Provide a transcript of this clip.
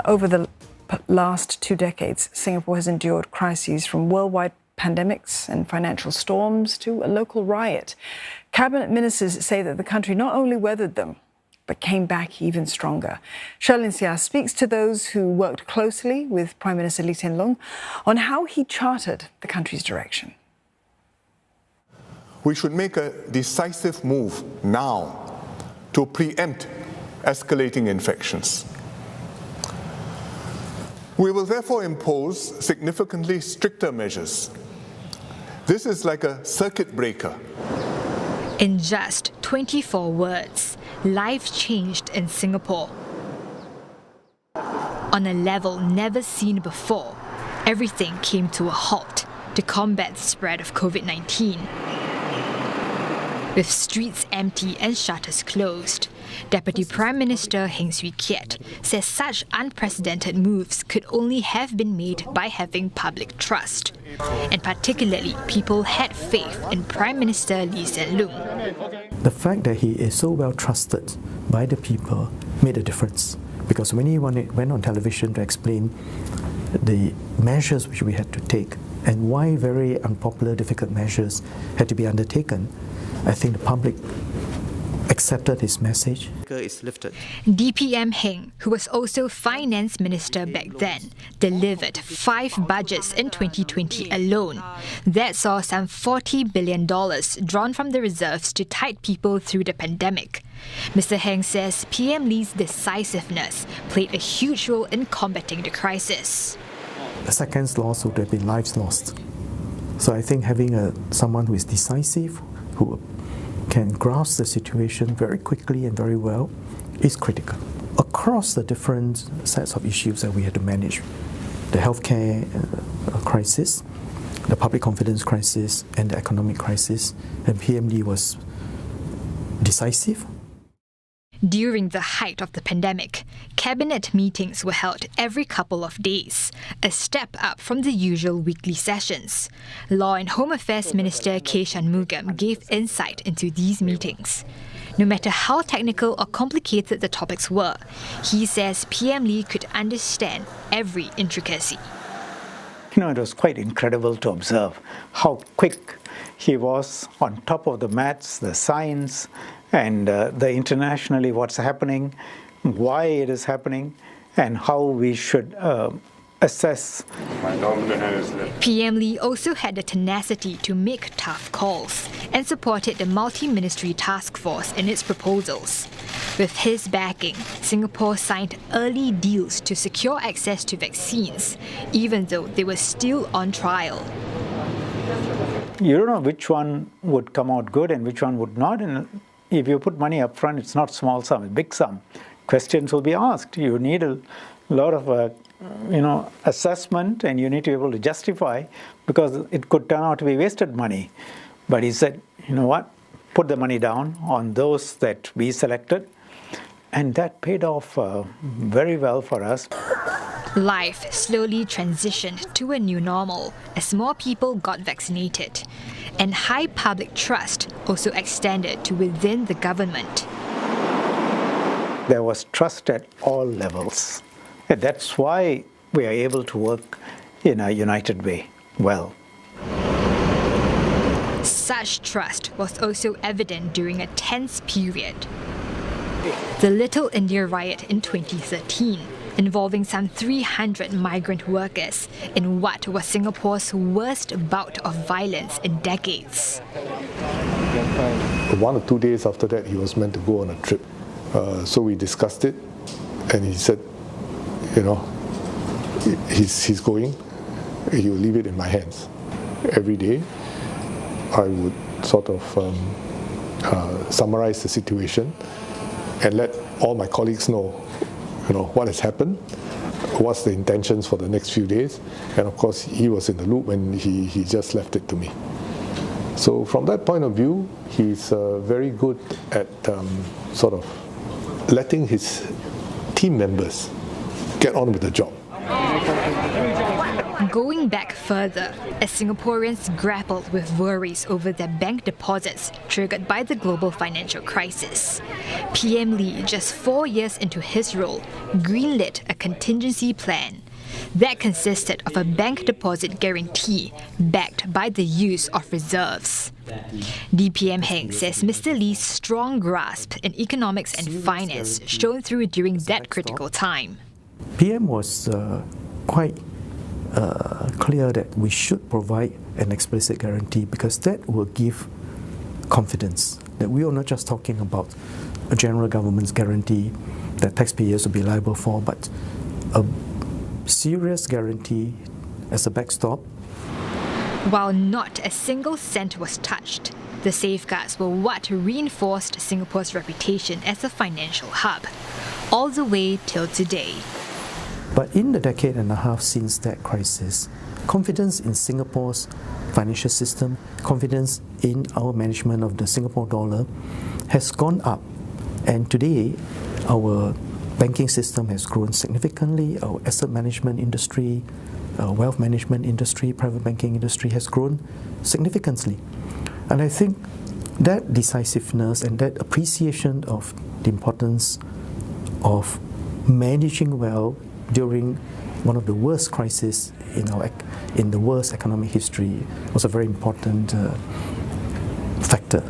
Over the last 2 decades, Singapore has endured crises from worldwide pandemics and financial storms to a local riot. Cabinet ministers say that the country not only weathered them, but came back even stronger. Sherlyn Seah speaks to those who worked closely with Prime Minister Loong on how he charted the country's direction. We should make a decisive move now to preempt escalating infections. We will therefore impose significantly stricter measures. This is like a circuit breaker. In just 24 words, life changed in Singapore. On a level never seen before, everything came to a halt to combat the spread of COVID-19. With streets empty and shutters closed, Deputy Prime Minister Hsien says such unprecedented moves could only have been made by having public trust. And particularly, people had faith in Prime Minister Lee Hsien Loong. The fact that he is so well trusted by the people made a difference. Because when he went on television to explain the measures which we had to take and why very unpopular, difficult measures had to be undertaken, I think the public accepted his message. Is lifted. DPM Heng, who was also finance minister back then, delivered 5 budgets in 2020 alone. That saw some $40 billion drawn from the reserves to tide people through the pandemic. Mr. Heng says PM Lee's decisiveness played a huge role in combating the crisis. The seconds lost would have been lives lost. So I think having someone who is decisive, who can grasp the situation very quickly and very well, is critical. Across the different sets of issues that we had to manage, the healthcare crisis, the public confidence crisis, and the economic crisis, and PM Lee was decisive. During the height of the pandemic, cabinet meetings were held every couple of days, a step up from the usual weekly sessions. Law and Home Affairs Minister K. Shanmugam gave insight into these meetings. No matter how technical or complicated the topics were, he says PM Lee could understand every intricacy. It was quite incredible to observe how quick he was on top of the maths, the science, and the internationally what's happening, why it is happening, and how we should assess. PM Lee also had the tenacity to make tough calls and supported the multi-ministry task force in its proposals. With his backing, Singapore signed early deals to secure access to vaccines, even though they were still on trial. You don't know which one would come out good and which one would not. And if you put money up front, it's not small sum, it's big sum. Questions will be asked. You need a lot of assessment, and you need to be able to justify, because it could turn out to be wasted money. But he said, you know what, put the money down on those that we selected, and that paid off very well for us. Life slowly transitioned to a new normal as more people got vaccinated, and high public trust also extended to within the government. There was trust at all levels, and that's why we are able to work in a united way well. Such trust was also evident during a tense period. The Little India riot in 2013, involving some 300 migrant workers in what was Singapore's worst bout of violence in decades. 1 or 2 days after that, he was meant to go on a trip. So we discussed it, and he said, he's going, he will leave it in my hands. Every day, I would sort of summarize the situation and let all my colleagues know, what has happened, what's the intentions for the next few days, and of course he was in the loop when he just left it to me. So from that point of view, he's very good at sort of letting his team members get on with the job. Going back further, as Singaporeans grappled with worries over their bank deposits triggered by the global financial crisis, PM Lee, just 4 years into his role, greenlit a contingency plan that consisted of a bank deposit guarantee backed by the use of reserves. DPM Heng says Mr. Lee's strong grasp in economics and finance shone through during that critical time. PM was quite clear that we should provide an explicit guarantee because that will give confidence that we are not just talking about a general government's guarantee that taxpayers will be liable for, but a serious guarantee as a backstop. While not a single cent was touched, the safeguards were what reinforced Singapore's reputation as a financial hub, all the way till today. But in the decade and a half since that crisis, confidence in Singapore's financial system, confidence in our management of the Singapore dollar has gone up. And today, our banking system has grown significantly. Our asset management industry, wealth management industry, private banking industry has grown significantly. And I think that decisiveness and that appreciation of the importance of managing well during one of the worst crises in the world's economic history was a very important factor.